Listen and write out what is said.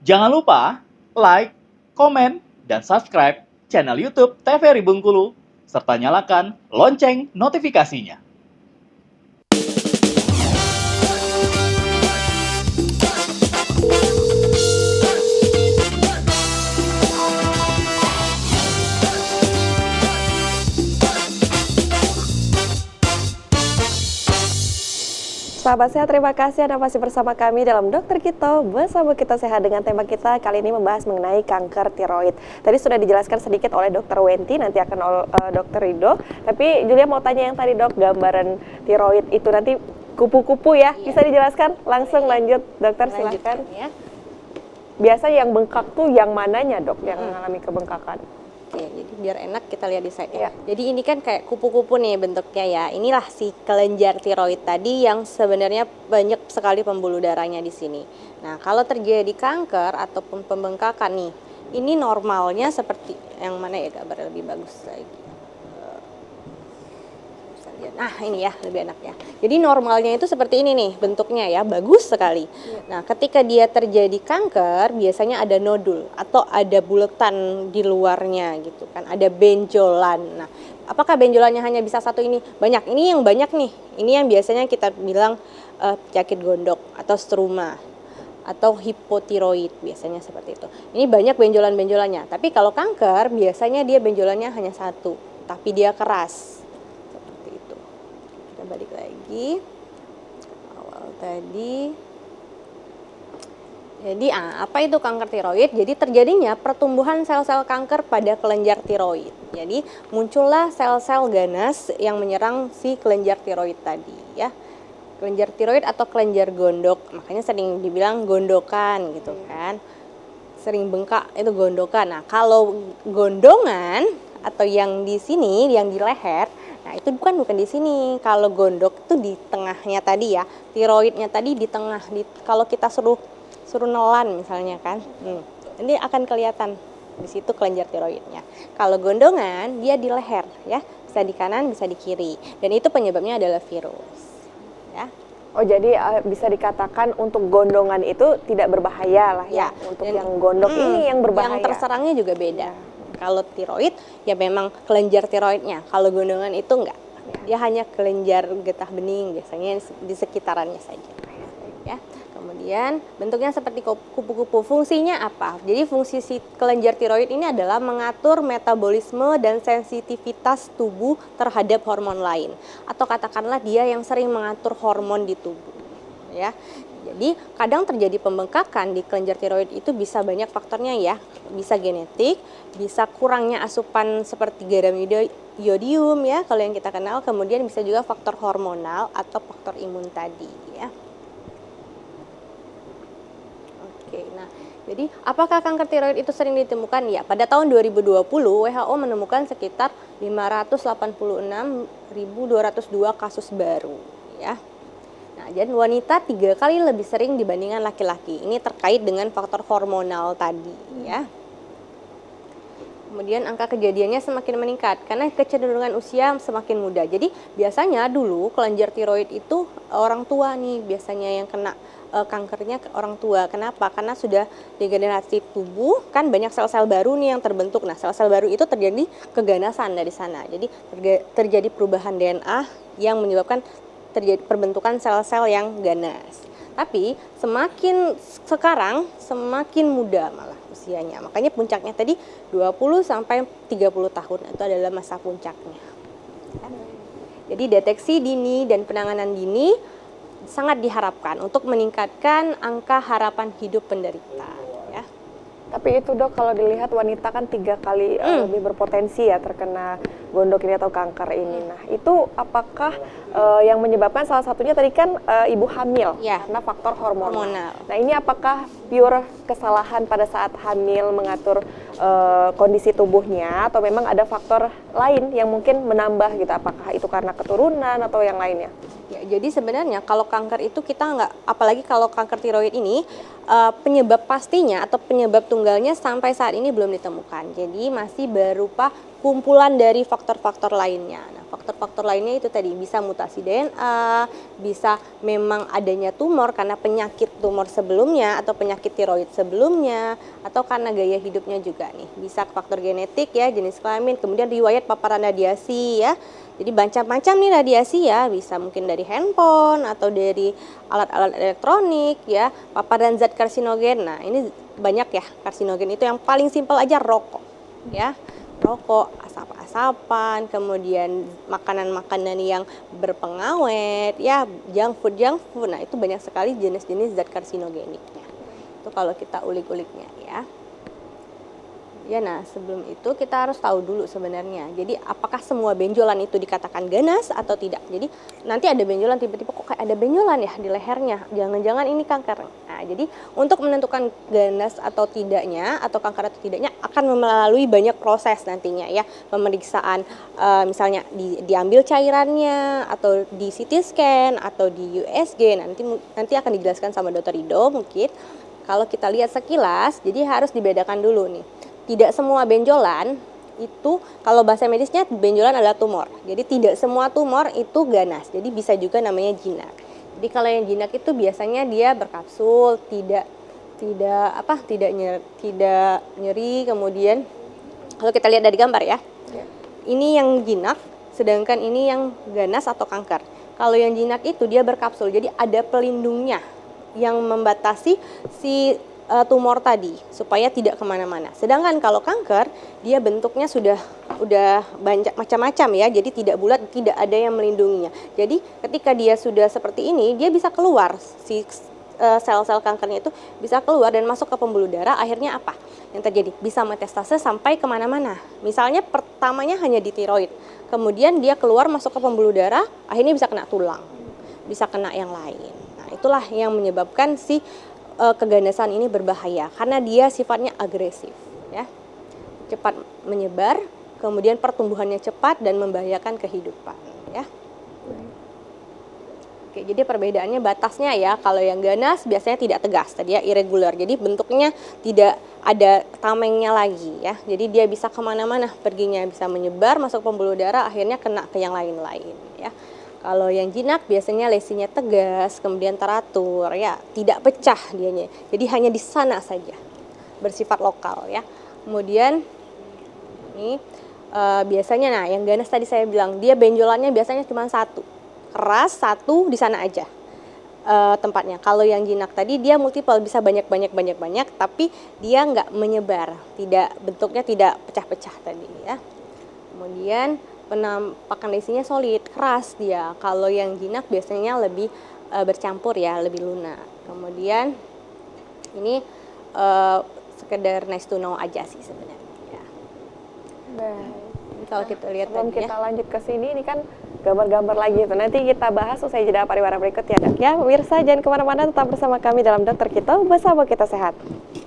Jangan lupa like, komen, dan subscribe channel YouTube TVRI Bengkulu, serta nyalakan lonceng notifikasinya. Sahabat sehat, terima kasih Anda masih bersama kami dalam Dokter Kito. Bersama Kita Sehat dengan tema kita kali ini membahas mengenai kanker tiroid. Tadi sudah dijelaskan sedikit oleh Dokter Wenti, nanti akan Dokter Rido. Tapi Julia mau tanya yang tadi dok, gambaran tiroid itu nanti kupu-kupu ya, bisa dijelaskan? Langsung lanjut dokter, silakan. Ya. Biasa yang bengkak tuh yang mananya dok, yang mengalami kebengkakan? Oke, jadi biar enak kita lihat di slide Iya. ya. Jadi ini kan kayak kupu-kupu nih bentuknya ya. Inilah si kelenjar tiroid tadi yang sebenarnya banyak sekali pembuluh darahnya di sini. Nah, kalau terjadi kanker ataupun pembengkakan nih, ini normalnya seperti yang mana ya, gambar lebih bagus lagi. Nah ini ya lebih enak ya. Jadi normalnya itu seperti ini nih bentuknya ya, bagus sekali. Nah ketika dia terjadi kanker biasanya ada nodul atau ada bulatan di luarnya gitu kan, ada benjolan. Nah apakah benjolannya hanya bisa satu ini? Banyak, ini yang banyak nih. Ini yang biasanya kita bilang penyakit gondok atau struma atau hipotiroid, biasanya seperti itu. Ini banyak benjolan-benjolannya. Tapi kalau kanker biasanya dia benjolannya hanya satu, tapi dia keras. Balik lagi awal tadi. Jadi apa itu kanker tiroid? Jadi terjadinya pertumbuhan sel-sel kanker pada kelenjar tiroid. Jadi muncullah sel-sel ganas yang menyerang si kelenjar tiroid tadi ya. Kelenjar tiroid atau kelenjar gondok, makanya sering dibilang gondokan gitu kan. Sering bengkak itu gondokan. Nah, kalau gondongan atau yang di sini, yang di leher, nah itu bukan di sini. Kalau gondok itu di tengahnya tadi ya, tiroidnya tadi di tengah. Kalau kita suruh nelan misalnya kan, ini akan kelihatan di situ kelenjar tiroidnya. Kalau gondongan dia di leher ya, bisa di kanan bisa di kiri. Dan itu penyebabnya adalah virus. Ya. Oh jadi bisa dikatakan untuk gondongan itu tidak berbahaya lah ya. Untuk yang gondok ini yang berbahaya. Yang terserangnya juga beda. Kalau tiroid ya memang kelenjar tiroidnya. Kalau gondongan itu enggak. Dia hanya kelenjar getah bening biasanya di sekitarannya saja. Ya. Kemudian bentuknya seperti kupu-kupu. Fungsinya apa? Jadi fungsi si kelenjar tiroid ini adalah mengatur metabolisme dan sensitivitas tubuh terhadap hormon lain. Atau katakanlah dia yang sering mengatur hormon di tubuh. Ya. Jadi kadang terjadi pembengkakan di kelenjar tiroid itu bisa banyak faktornya ya. Bisa genetik, bisa kurangnya asupan seperti garam iodium ya kalau yang kita kenal. Kemudian bisa juga faktor hormonal atau faktor imun tadi ya. Oke, nah jadi apakah kanker tiroid itu sering ditemukan? Ya, pada tahun 2020 WHO menemukan sekitar 586.202 kasus baru ya. Nah, dan wanita 3 kali lebih sering dibandingkan laki-laki. Ini terkait dengan faktor hormonal tadi ya. Kemudian angka kejadiannya semakin meningkat karena kecenderungan usia semakin muda. Jadi biasanya dulu kelenjar tiroid itu orang tua nih biasanya yang kena kankernya orang tua. Kenapa? Karena sudah degenerasi tubuh, kan banyak sel-sel baru nih yang terbentuk. Nah, sel-sel baru itu terjadi keganasan dari sana. Jadi terjadi perubahan DNA yang menyebabkan terjadi perbentukan sel-sel yang ganas. Tapi semakin sekarang semakin muda malah usianya. Makanya puncaknya tadi 20 sampai 30 tahun itu adalah masa puncaknya. Jadi deteksi dini dan penanganan dini sangat diharapkan untuk meningkatkan angka harapan hidup penderita ya. Tapi itu dok, kalau dilihat wanita kan 3 kali lebih berpotensi ya terkena gondok ini atau kanker ini. Nah itu apakah yang menyebabkan salah satunya tadi kan ibu hamil ya, karena faktor hormonal. Nah ini apakah pure kesalahan pada saat hamil mengatur kondisi tubuhnya atau memang ada faktor lain yang mungkin menambah gitu? Apakah itu karena keturunan atau yang lainnya? Ya, jadi sebenarnya kalau kanker itu kita nggak, apalagi kalau kanker tiroid ini penyebab pastinya atau penyebab tunggalnya sampai saat ini belum ditemukan. Jadi masih berupa kumpulan dari faktor-faktor lainnya. Nah, faktor-faktor lainnya itu tadi bisa mutasi DNA, bisa memang adanya tumor karena penyakit tumor sebelumnya atau penyakit tiroid sebelumnya, atau karena gaya hidupnya juga nih. Bisa faktor genetik ya, jenis kelamin, kemudian riwayat paparan radiasi ya. Jadi macam-macam nih radiasi ya, bisa mungkin dari handphone atau dari alat-alat elektronik ya, paparan zat karsinogen. Nah, ini banyak ya karsinogen itu, yang paling simpel aja rokok ya. Rokok, asap-asapan, kemudian makanan-makanan yang berpengawet, ya junk food. Nah, itu banyak sekali jenis-jenis zat karsinogeniknya. Itu kalau kita ulik-uliknya ya. Ya, nah sebelum itu kita harus tahu dulu sebenarnya. Jadi apakah semua benjolan itu dikatakan ganas atau tidak? Jadi nanti ada benjolan tiba-tiba kok kayak ada benjolan ya di lehernya. Jangan-jangan ini kanker. Nah, jadi untuk menentukan ganas atau tidaknya atau kanker atau tidaknya akan melalui banyak proses nantinya ya. Pemeriksaan misalnya diambil cairannya atau di CT scan atau di USG. Nanti akan dijelaskan sama Dr. Rido mungkin. Kalau kita lihat sekilas, jadi harus dibedakan dulu nih. Tidak semua benjolan itu, kalau bahasa medisnya benjolan adalah tumor. Jadi tidak semua tumor itu ganas. Jadi bisa juga namanya jinak. Jadi kalau yang jinak itu biasanya dia berkapsul, tidak nyeri. Kemudian kalau kita lihat dari gambar ya. Ini yang jinak, sedangkan ini yang ganas atau kanker. Kalau yang jinak itu dia berkapsul. Jadi ada pelindungnya yang membatasi si tumor tadi supaya tidak kemana-mana. Sedangkan kalau kanker dia bentuknya udah banyak macam-macam ya, jadi tidak bulat, tidak ada yang melindunginya. Jadi ketika dia sudah seperti ini, dia bisa keluar, si sel-sel kankernya itu bisa keluar dan masuk ke pembuluh darah. Akhirnya apa yang terjadi? Bisa metastase sampai kemana-mana. Misalnya pertamanya hanya di tiroid, kemudian dia keluar masuk ke pembuluh darah, akhirnya bisa kena tulang, bisa kena yang lain. Nah, itulah yang menyebabkan si keganasan ini berbahaya karena dia sifatnya agresif ya, cepat menyebar, kemudian pertumbuhannya cepat dan membahayakan kehidupan ya. Oke, jadi perbedaannya batasnya ya, kalau yang ganas biasanya tidak tegas tadi ya, irregular, jadi bentuknya tidak ada tamengnya lagi ya, jadi dia bisa kemana-mana perginya, bisa menyebar masuk pembuluh darah, akhirnya kena ke yang lain-lain ya. Kalau yang jinak biasanya lesinya tegas, kemudian teratur ya, tidak pecah dianya. Jadi hanya di sana saja, bersifat lokal ya. Kemudian ini biasanya, nah yang ganas tadi saya bilang, dia benjolannya biasanya cuma satu, keras satu di sana aja tempatnya. Kalau yang jinak tadi dia multiple, bisa banyak, tapi dia nggak menyebar, bentuknya tidak pecah-pecah tadi ya. Kemudian penampakan lesinya solid, keras dia. Kalau yang jinak biasanya lebih bercampur ya, lebih lunak. Kemudian ini sekedar nice to know aja sih sebenarnya. Ya. Baik. Kalau kita lihat Sebelum tadi kita ya. lanjut ke sini, ini kan gambar-gambar lagi itu. Nanti kita bahas usai jeda pariwara berikut ya, Dok. Ya, pemirsa jangan kemana-mana, tetap bersama kami dalam Dokter Kito, bersama kita sehat.